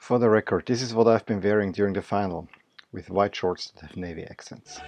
For the record, this is what I've been wearing during the final, with white shorts that have navy accents.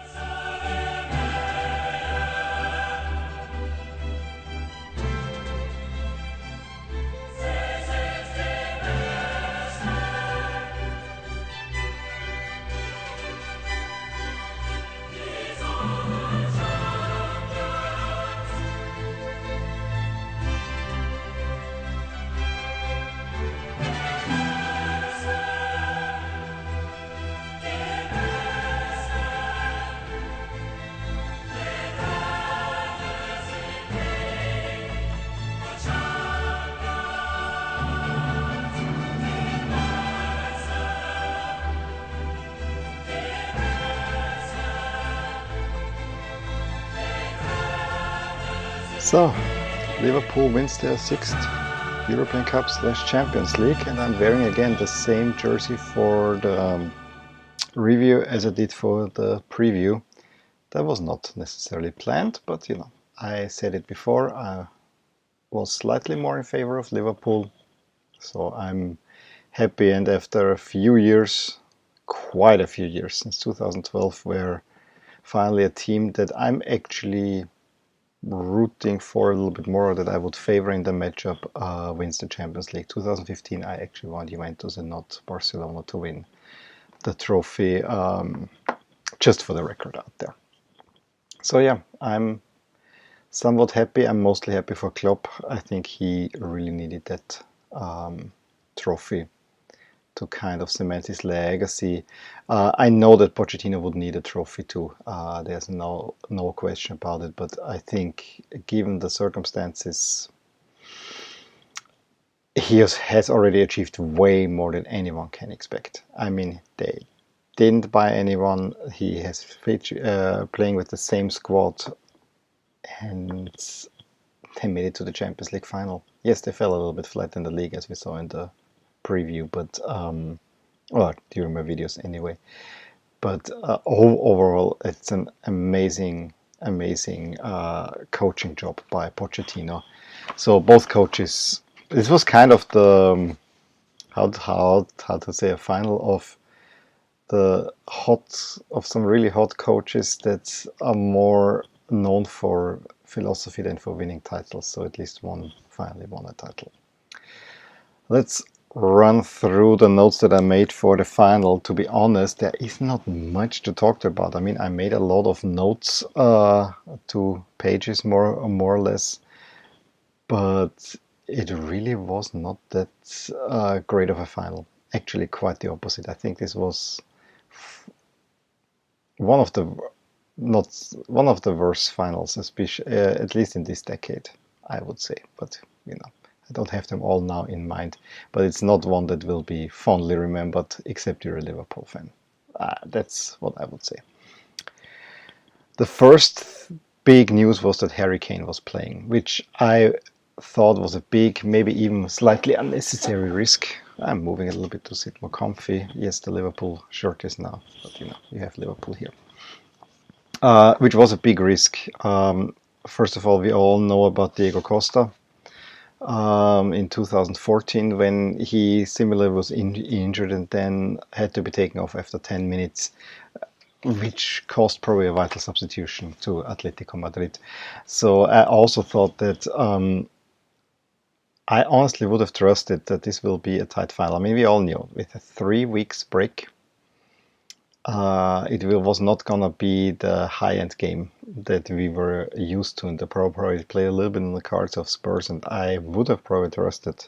So, Liverpool wins their sixth European Cup / Champions League, and I'm wearing again the same jersey for the review as I did for the preview. That was not necessarily planned, but I said it before, I was slightly more in favor of Liverpool, so I'm happy. And after a few years, quite a few years, since 2012, where finally a team that I'm actually rooting for a little bit more, that I would favor in the matchup, wins the Champions League. 2015 I actually want Juventus and not Barcelona to win the trophy, just for the record out there. So yeah, I'm somewhat happy. I'm mostly happy for Klopp. I think he really needed that trophy to kind of cement his legacy. I know that Pochettino would need a trophy too. There's no question about it. But I think, given the circumstances, he has already achieved way more than anyone can expect. I mean, they didn't buy anyone. He has playing with the same squad, and they made it to the Champions League final. Yes, they fell a little bit flat in the league, as we saw in the preview, but or during my videos anyway. But overall, it's an amazing coaching job by Pochettino. So both coaches. This was kind of the how to say, a final of some really hot coaches that are more known for philosophy than for winning titles. So at least one finally won a title. Let's run through the notes that I made for the final. To be honest, there is not much to talk about. I mean, I made a lot of notes, 2 pages more or less, but it really was not that great of a final. Actually, quite the opposite. I think this was one of the worst finals, especially at least in this decade, I would say. But I don't have them all now in mind, but it's not one that will be fondly remembered, except you're a Liverpool fan. That's what I would say. The first big news was that Harry Kane was playing, which I thought was a big, maybe even slightly unnecessary risk. I'm moving a little bit to sit more comfy. Yes, the Liverpool shirt is now, but you have Liverpool here. Which was a big risk. First of all, we all know about Diego Costa. In 2014, when he similarly was injured and then had to be taken off after 10 minutes, which caused probably a vital substitution to Atletico Madrid. So I also thought that I honestly would have trusted that this will be a tight final. I mean, we all knew with a 3 weeks break, it was not gonna be the high-end game that we were used to, and the probably play a little bit on the cards of Spurs, and I would have probably trusted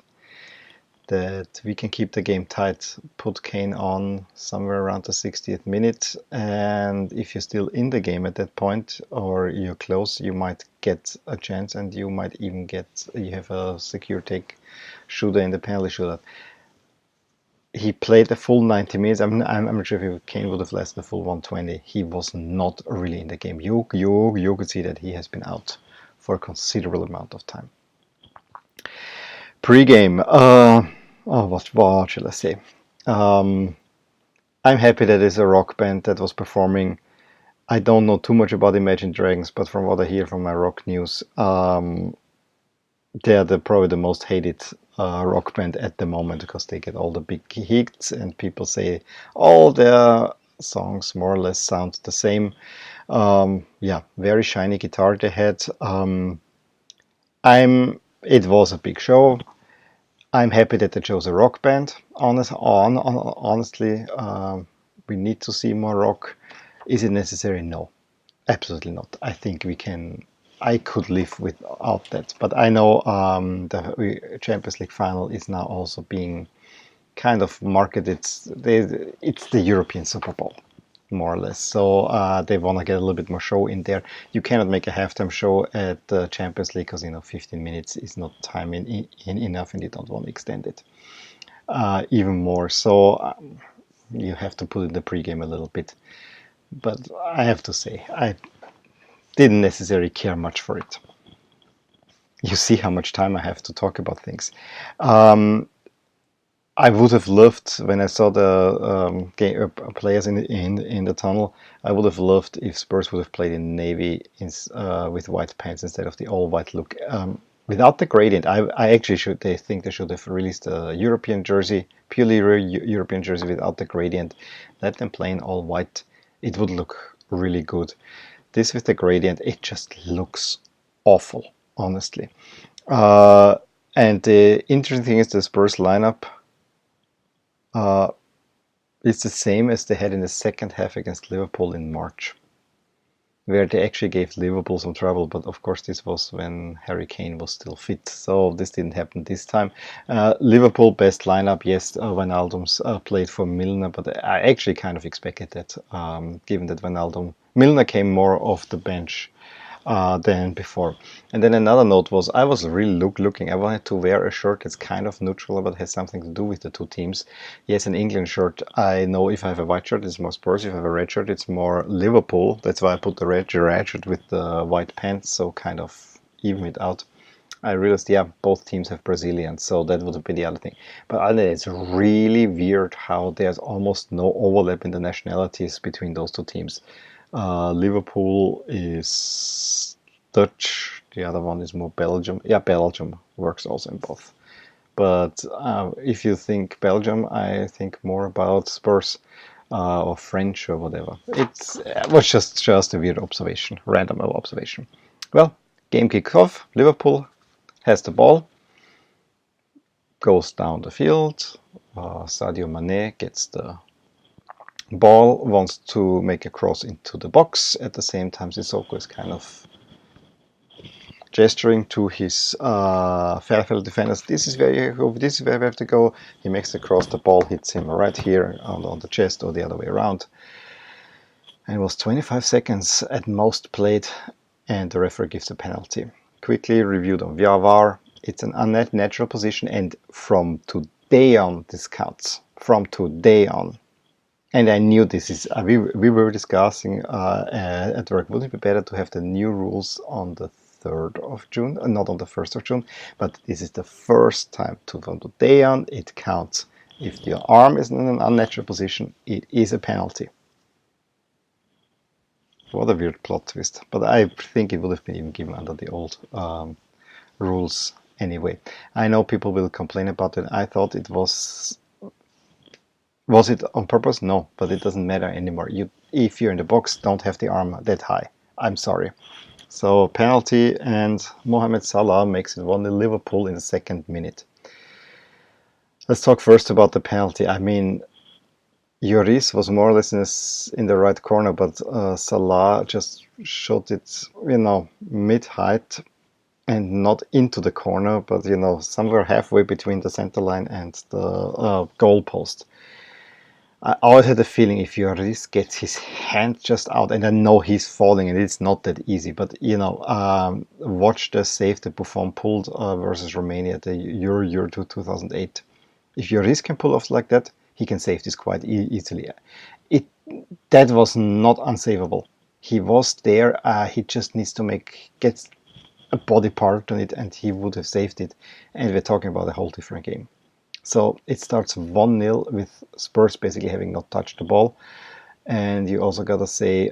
that we can keep the game tight, put Kane on somewhere around the 60th minute, and if you're still in the game at that point, or you're close, you might get a chance, and you might even you have a secure take shooter in the penalty shootout. He played the full 90 minutes. I'm not sure if Kane would have lasted the full 120. He was not really in the game. You could see that he has been out for a considerable amount of time. Pre-game, what shall I say? I'm happy that it's a rock band that was performing. I don't know too much about Imagine Dragons, but from what I hear from my rock news, they are probably the most hated rock band at the moment because they get all the big hits and people say all their songs more or less sound the same. Yeah, very shiny guitar they had. It was a big show. I'm happy that they chose a rock band. Honestly, we need to see more rock. Is it necessary? No, absolutely not. I think I could live without that. But I know the Champions League final is now also being kind of marketed. It's the European Super Bowl, more or less. So they want to get a little bit more show in there. You cannot make a halftime show at the Champions League because 15 minutes is not time in enough, and you don't want to extend it even more. So you have to put in the pregame a little bit. But I have to say, I didn't necessarily care much for it. You see how much time I have to talk about things. I would have loved when I saw the players in the tunnel. I would have loved if Spurs would have played in navy with white pants instead of the all white look. Without the gradient, I actually think they should have released a European jersey, purely European jersey without the gradient. Let them play in all white. It would look really good. This with the gradient, it just looks awful, honestly. And the interesting thing is the Spurs lineup. It's the same as they had in the second half against Liverpool in March, where they actually gave Liverpool some trouble. But of course, this was when Harry Kane was still fit, so this didn't happen this time. Liverpool best lineup, yes. Wijnaldum's played for Milner, but I actually kind of expected that, given that Milner came more off the bench than before. And then another note was I was really looking. I wanted to wear a shirt that's kind of neutral, but has something to do with the two teams. Yes, an England shirt. I know if I have a white shirt, it's more Spurs. If I have a red shirt, it's more Liverpool. That's why I put the red shirt with the white pants, so kind of even it out. I realized, yeah, both teams have Brazilians, so that would be the other thing. But other than that, it's really weird how there's almost no overlap in the nationalities between those two teams. Liverpool is Dutch. The other one is more Belgium. Yeah, Belgium works also in both. But if you think Belgium, I think more about Spurs or French or whatever. It was just a weird observation, random observation. Well, game kicks off. Liverpool has the ball, goes down the field. Sadio Mane gets the ball, wants to make a cross into the box. At the same time, Sissoko is kind of gesturing to his Fairfield defenders. This is where we have to go. He makes the cross. The ball hits him right here on the chest or the other way around. And it was 25 seconds at most played, and the referee gives a penalty. Quickly reviewed on VAR. It's an unnatural position, and from today on, this counts. From today on. And I knew this is, we were discussing at work, would it be better to have the new rules on the 3rd of June, not on the 1st of June, but this is the first time from today on, it counts. If your arm is in an unnatural position, it is a penalty. What a weird plot twist, but I think it would have been even given under the old rules anyway. I know people will complain about it. I thought it was it on purpose? No, but it doesn't matter anymore. If you're in the box, don't have the arm that high. I'm sorry. So penalty, and Mohamed Salah makes it 1-0 Liverpool in the second minute. Let's talk first about the penalty. I mean, Lloris was more or less in the right corner, but Salah just shot it, mid-height and not into the corner, but somewhere halfway between the center line and the goal post. I always had the feeling if Lloris gets his hand just out, and I know he's falling and it's not that easy, but watch the save that Buffon pulled versus Romania at the Euro 2008. If Lloris can pull off like that, he can save this quite easily. That was not unsavable. He was there. He just needs to get a body part on it, and he would have saved it. And we're talking about a whole different game. So it starts 1-0 with Spurs basically having not touched the ball. And you also got to say,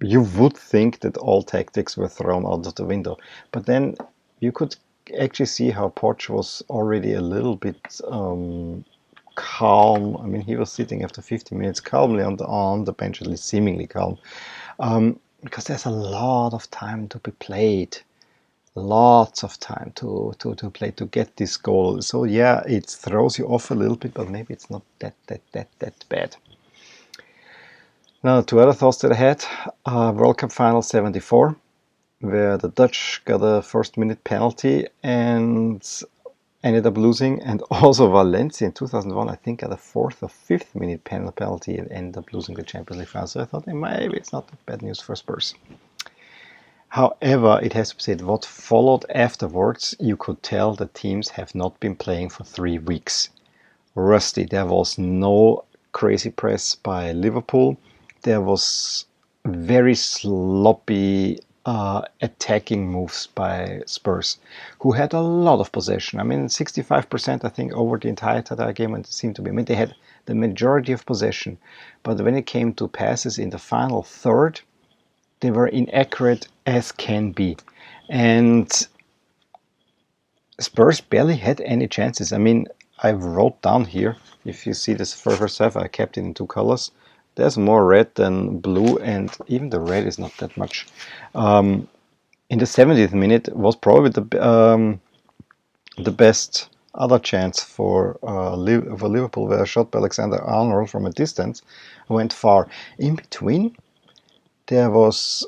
you would think that all tactics were thrown out of the window. But then you could actually see how Poch was already a little bit calm. I mean, he was sitting after 50 minutes calmly on the bench, at least seemingly calm, because there's a lot of time to be played. Lots of time to play to get this goal. So yeah, it throws you off a little bit, but maybe it's not that bad. Now, two other thoughts that I had. World Cup Final 74, where the Dutch got a first-minute penalty and ended up losing, and also Valencia in 2001, I think, got a fourth or fifth-minute penalty and ended up losing the Champions League final. So I thought, maybe it's not that bad news for Spurs. However, it has to be said, what followed afterwards, you could tell the teams have not been playing for 3 weeks. Rusty. There was no crazy press by Liverpool. There was very sloppy attacking moves by Spurs, who had a lot of possession. I mean, 65%, I think, over the entire game, and it seemed to be. I mean, they had the majority of possession. But when it came to passes in the final third, they were inaccurate as can be. And Spurs barely had any chances. I mean, I wrote down here, if you see this first half, I kept it in 2 colors. There's more red than blue, and even the red is not that much. In the 70th minute was probably the best other chance for Liverpool, where a shot by Alexander-Arnold from a distance went far. In between, there was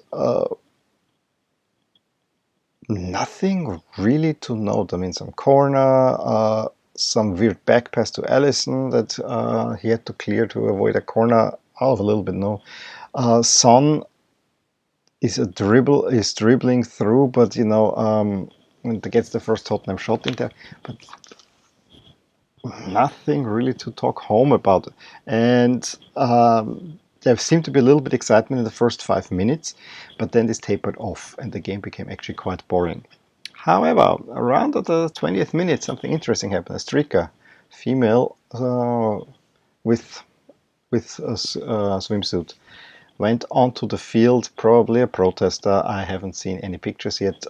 nothing really to note. I mean, some corner, some weird back pass to Alisson that he had to clear to avoid a corner out of a little bit. No, Son is dribbling through, but you know, when he gets the first Tottenham shot in there, but nothing really to talk home about. And there seemed to be a little bit of excitement in the first 5 minutes, but then this tapered off and the game became actually quite boring. However, around the 20th minute, something interesting happened. A streaker, female, with a swimsuit, went onto the field, probably a protester. I haven't seen any pictures yet.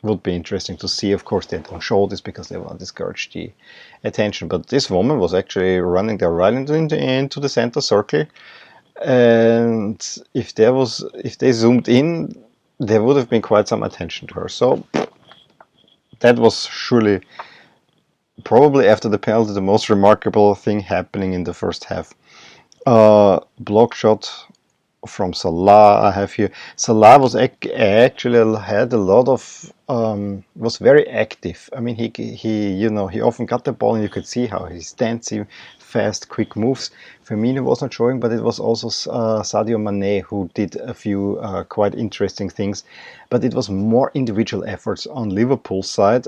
Would be interesting to see. Of course, they don't show this because they want to discourage the attention. But this woman was actually running there right into the center circle. And if they zoomed in, there would have been quite some attention to her. So that was surely, probably after the penalty, the most remarkable thing happening in the first half. Block shot from Salah I have here. Salah was actually had a lot of was very active. I mean, he often got the ball and you could see how he stands, fast, quick moves. Firmino was not showing, but it was also Sadio Mane who did a few quite interesting things. But it was more individual efforts on Liverpool's side,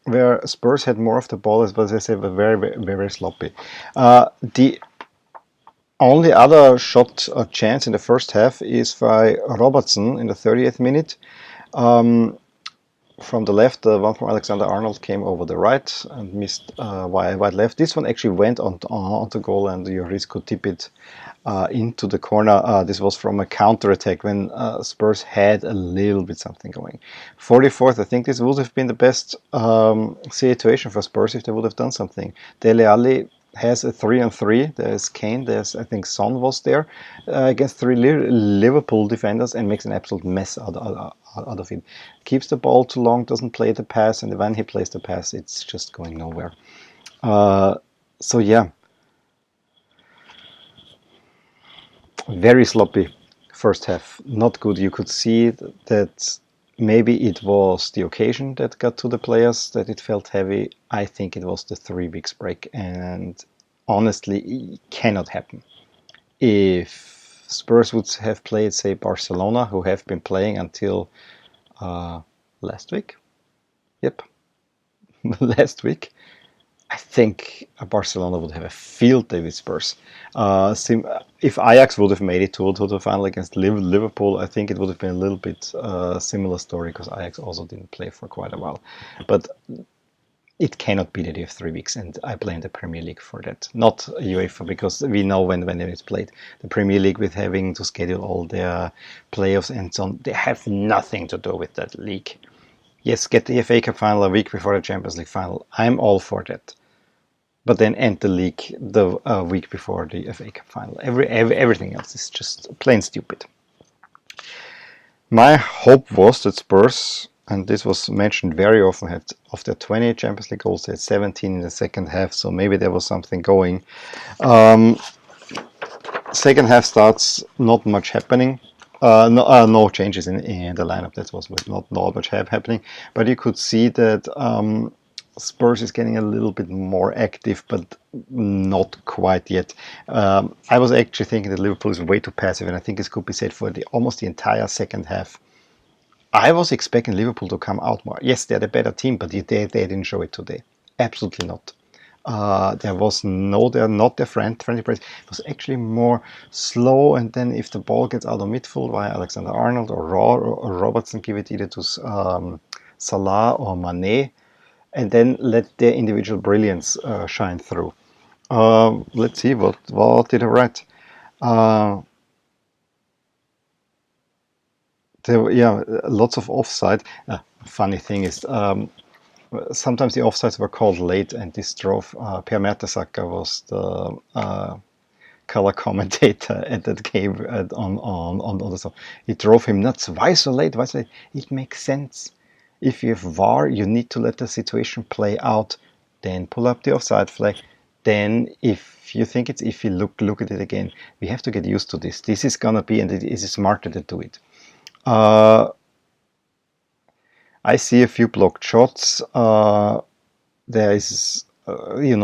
where Spurs had more of the ball, but as I said, were very, very, very sloppy. The only other shot or chance in the first half is by Robertson in the 30th minute. From the left, the one from Alexander-Arnold came over the right and missed wide left. This one actually went onto goal, and Lloris could tip it into the corner. This was from a counter-attack when Spurs had a little bit something going. 44th, I think this would have been the best situation for Spurs if they would have done something. Dele Alli has a 3-on-3. There's Kane, I think Son was there against 3 Liverpool defenders and makes an absolute mess out of it. Keeps the ball too long, doesn't play the pass, and when he plays the pass, it's just going nowhere. So yeah, very sloppy first half. Not good. You could see that maybe it was the occasion that got to the players, that it felt heavy. I think it was the 3 weeks break, and honestly, it cannot happen. If Spurs would have played, say, Barcelona, who have been playing until last week, last week, I think Barcelona would have a field day with Spurs. If Ajax would have made it to the final against Liverpool, I think it would have been a little bit similar story, because Ajax also didn't play for quite a while. But it cannot be that you have 3 weeks, and I blame the Premier League for that. Not UEFA, because we know when it is played. The Premier League, with having to schedule all their playoffs and so on, they have nothing to do with that league. Yes, get the FA Cup final a week before the Champions League final. I'm all for that. But then end the league the week before the FA Cup final. Everything else is just plain stupid. My hope was that Spurs, and this was mentioned very often, had of their 20 Champions League goals, they had 17 in the second half, so maybe there was something going. Second half starts, not much happening. No changes in the lineup. That was not much happening. But you could see that Spurs is getting a little bit more active, but not quite yet. I was actually thinking that Liverpool is way too passive, and I think this could be said for almost the entire second half. I was expecting Liverpool to come out more. Yes, they're the better team, but they didn't show it today. Absolutely not. They're not their friendly press. It was actually more slow, and then if the ball gets out of midfield via Alexander-Arnold or Robertson, give it either to Salah or Mane, and then let their individual brilliance shine through. Let's see what did I write. Lots of offside. Funny thing is, sometimes the offsides were called late, and this drove Per Mertesacker was the color commentator at that game on the stuff. It drove him nuts. Why so late? Why so late? It makes sense. If you have VAR, you need to let the situation play out. Then pull up the offside flag. Then, if you think it's iffy, look at it again. We have to get used to this. This is gonna be, and it is smarter to do it. I see a few blocked shots. There is,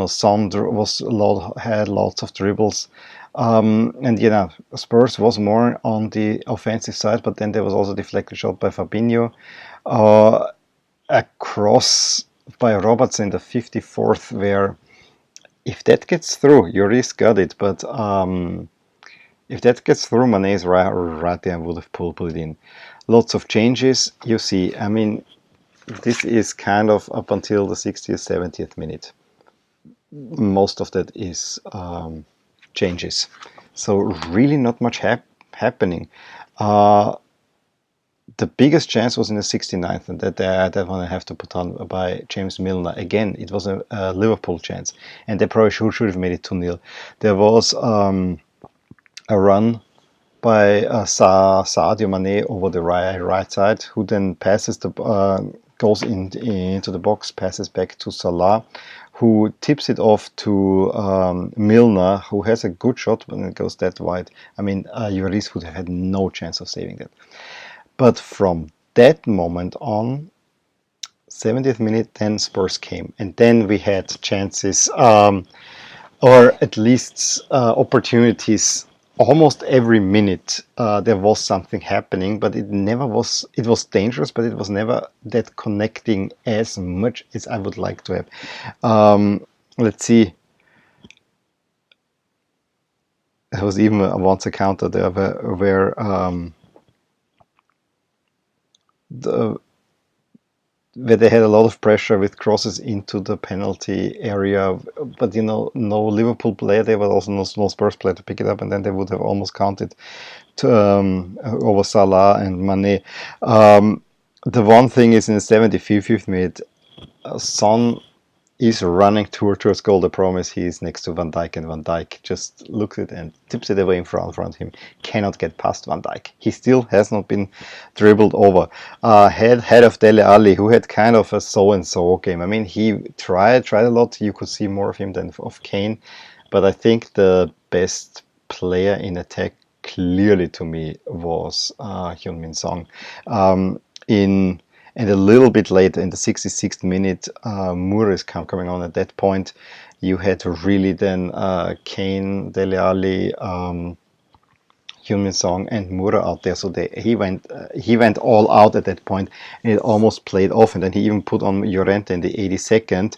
Son had lots of dribbles, and Spurs was more on the offensive side, but then there was also a deflected shot by Fabinho, a cross by Robertson in the 54th, where if that gets through, Lloris got it, but if that gets through, Mane's right there and would have pulled it in. Lots of changes, you see. I mean, this is kind of up until the 60th, 70th minute. Most of that is changes. So really not much happening. The biggest chance was in the 69th, and that one I have to put on by James Milner. Again, it was a Liverpool chance, and they probably should have made it 2-0. There was a run by Sadio Mane over the right side, who then passes goes into the box, passes back to Salah, who tips it off to Milner, who has a good shot when it goes that wide. I mean, Lloris would have had no chance of saving that. But from that moment on, 70th minute, then Spurs came, and then we had chances, or at least opportunities. Almost every minute there was something happening, but it was dangerous, but it was never that connecting as much as I would like to have. Let's see. There was even once a counter there where they had a lot of pressure with crosses into the penalty area, but no Liverpool player there, but also no Spurs player to pick it up, and then they would have almost counted to, over Salah and Mane. The one thing is in the 75th minute, Son is running towards goal. The problem is he is next to Van Dijk, and Van Dijk just looks at it and tips it away in front of him. Cannot get past Van Dijk. He still has not been dribbled over. Head of Dele Alli, who had kind of a so-and-so game. I mean, he tried a lot. You could see more of him than of Kane. But I think the best player in attack, clearly to me, was Heung-min Son. And a little bit later, in the 66th minute, Moura is coming on at that point. You had really then Kane, Dele Alli, Heung-min Son, and Moura out there. So he went all out at that point, and it almost played off. And then he even put on Llorente in the 82nd.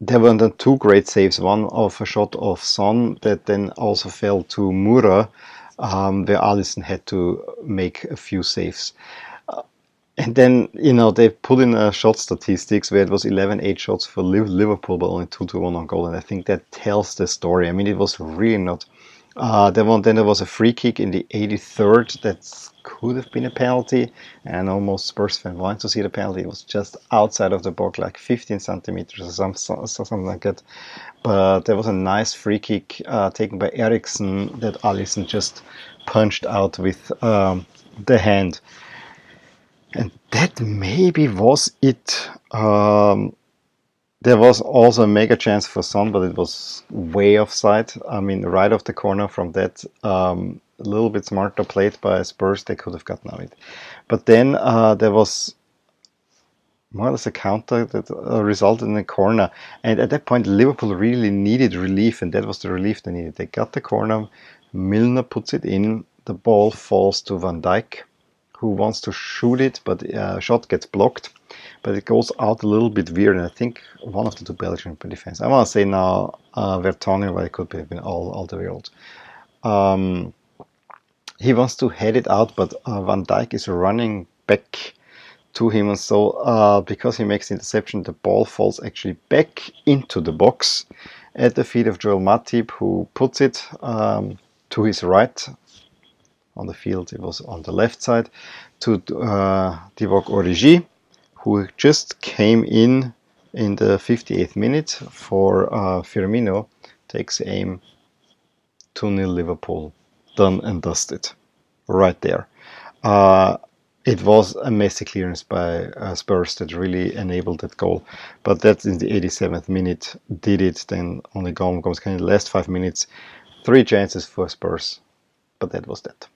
There were then two great saves. One of a shot of Son that then also fell to Moura, where Alisson had to make a few saves. And then, they put in shot statistics where it was 11-8 shots for Liverpool, but only 2-1 on goal. And I think that tells the story. I mean, it was really not Then there was a free kick in the 83rd that could have been a penalty, and almost Spurs fan wanted to see the penalty. It was just outside of the box, like 15 centimeters or something like that. But there was a nice free kick taken by Eriksson that Alisson just punched out with the hand. And that maybe was it. There was also a mega chance for Son, but it was way offside. I mean, right off the corner from that, a little bit smarter played by Spurs, they could have gotten out it. But then there was more or less a counter that resulted in a corner. And at that point, Liverpool really needed relief, and that was the relief they needed. They got the corner, Milner puts it in, the ball falls to Van Dijk, who wants to shoot it, but shot gets blocked. But it goes out a little bit weird, and I think one of the two Belgian defense. I want to say now Vertonghen, but it could have been all the world. He wants to head it out, but Van Dijk is running back to him, and so because he makes the interception, the ball falls actually back into the box at the feet of Joel Matip, who puts it to his right. On the field, it was on the left side to Divock Origi, who just came in the 58th minute for Firmino, takes aim, 2-0 Liverpool, done and dusted, right there. It was a messy clearance by Spurs that really enabled that goal, but that's in the 87th minute did it. Then only Gomez came in the last 5 minutes, 3 chances for Spurs, but that was that.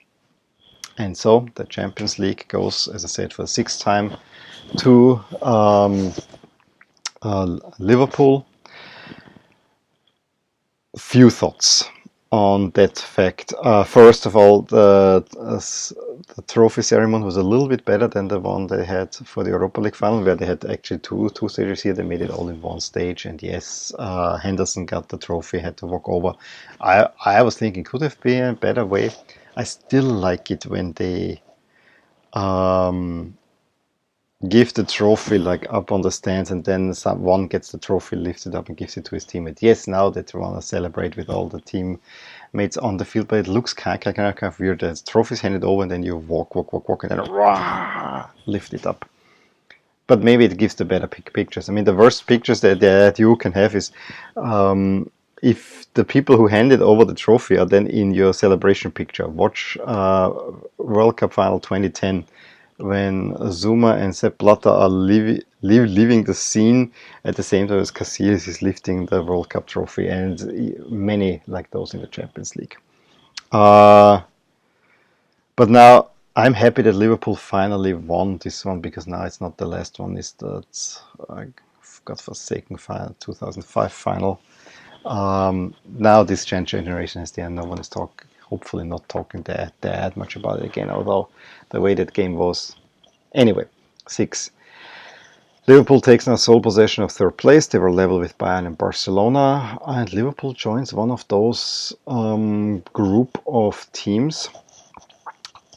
And so the Champions League goes, as I said, for the 6th time to Liverpool. Few thoughts on that fact. First of all, the trophy ceremony was a little bit better than the one they had for the Europa League final, where they had actually two stages here. They made it all in one stage, and yes, Henderson got the trophy, had to walk over. I was thinking could have been a better way. I still like it when they give the trophy like up on the stands, and then someone gets the trophy lifted up and gives it to his teammate. Yes, now that they want to celebrate with all the teammates on the field, but it looks kind of weird. The trophy's handed over, and then you walk, and then rah, lift it up. But maybe it gives the better pictures. I mean, the worst pictures that you can have is if the people who handed over the trophy are then in your celebration picture. Watch World Cup Final 2010 when Zuma and Sepp Blatter are leaving the scene at the same time as Casillas is lifting the World Cup trophy, and many like those in the Champions League. But now I'm happy that Liverpool finally won this one, because now it's not the last one. It's the godforsaken final, 2005 final. Now this generation is there. No one is hopefully not talking that much about it again, although the way that game was. Anyway, 6. Liverpool takes now sole possession of 3rd place. They were level with Bayern and Barcelona, and Liverpool joins one of those group of teams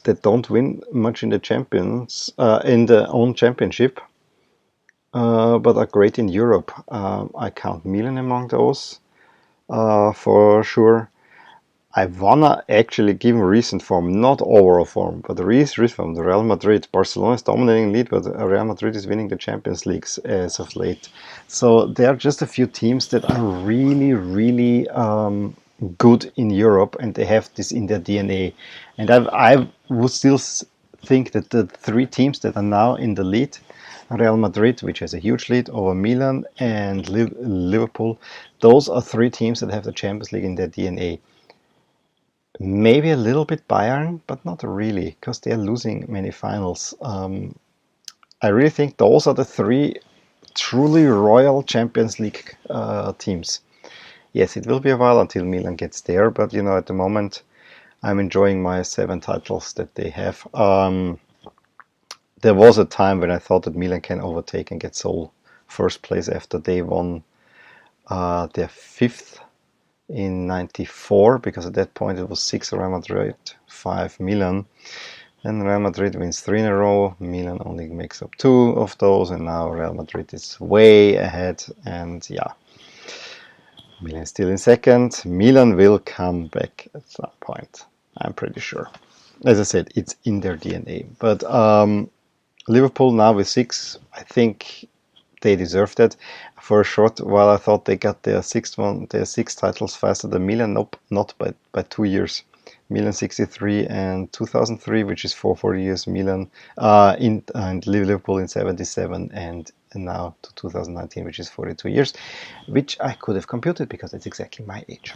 that don't win much in the in the own championship, but are great in Europe. I count Milan among those. For sure. I wanna actually give recent form, not overall form, but the recent form. The Real Madrid, Barcelona is dominating lead, but Real Madrid is winning the Champions Leagues as of late. So there are just a few teams that are really, really good in Europe, and they have this in their DNA. And I would still think that the 3 teams that are now in the lead, Real Madrid, which has a huge lead over Milan, and Liverpool, those are 3 teams that have the Champions League in their DNA. Maybe a little bit Bayern, but not really, because they're losing many finals. I really think those are the 3 truly royal Champions League teams. Yes, it will be a while until Milan gets there, but at the moment I'm enjoying my 7 titles that they have. There was a time when I thought that Milan can overtake and get sole first place after they won their 5th in 94, because at that point it was 6 Real Madrid, 5 Milan. Then Real Madrid wins 3 in a row, Milan only makes up 2 of those, and now Real Madrid is way ahead, and yeah. Milan is still in second. Milan will come back at some point. I'm pretty sure. As I said, it's in their DNA. But Liverpool now with 6, I think they deserve that. For a short while, I thought they got their six titles faster than Milan. Nope, not by 2 years. Milan 63 and 2003, which is for 40 years. Milan and Liverpool in 77 and now to 2019, which is 42 years, which I could have computed because it's exactly my age.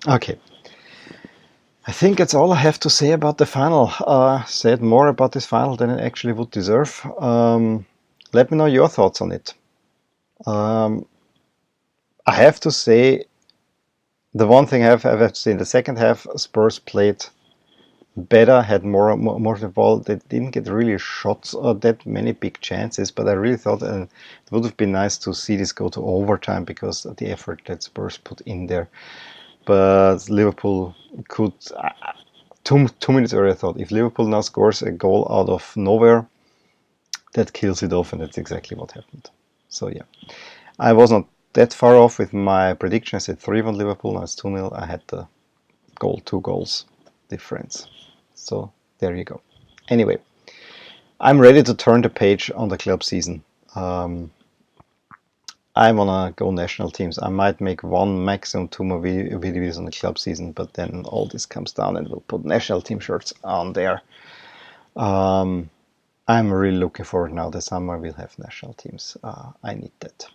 Okay. I think that's all I have to say about the final. Said more about this final than it actually would deserve. Let me know your thoughts on it. I have to say, the one thing I have to say, in the second half, Spurs played better, had more of the ball. They didn't get really shots or that many big chances, but I really thought it would have been nice to see this go to overtime because of the effort that Spurs put in there. But Liverpool could... 2 minutes earlier, I thought, if Liverpool now scores a goal out of nowhere, that kills it off, and that's exactly what happened. So yeah, I was not that far off with my prediction. I said 3-1 Liverpool, now it's 2-0. I had the 2 goals difference. So there you go. Anyway, I'm ready to turn the page on the club season. I want to go national teams. I might make 1, maximum 2 more videos on the club season, but then all this comes down and we'll put national team shirts on there. I'm really looking forward now. The summer we'll have national teams. I need that.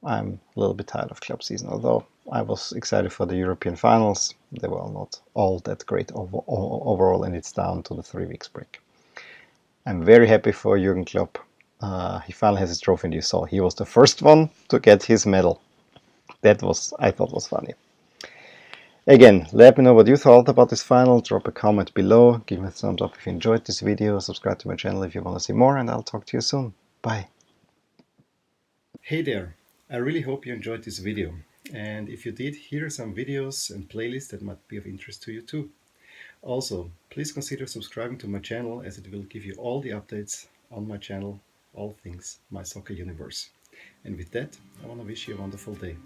I'm a little bit tired of club season, although I was excited for the European finals. They were not all that great overall, and it's down to the 3 weeks break. I'm very happy for Jurgen Klopp. He finally has his trophy, and you saw he was the first one to get his medal. That was, I thought, was funny. Again, let me know what you thought about this final. Drop a comment below. Give me a thumbs up if you enjoyed this video. Subscribe to my channel if you want to see more, and I'll talk to you soon. Bye. Hey there. I really hope you enjoyed this video. And if you did, here are some videos and playlists that might be of interest to you too. Also, please consider subscribing to my channel, as it will give you all the updates on my channel, all things My Soccer Universe. And with that, I want to wish you a wonderful day.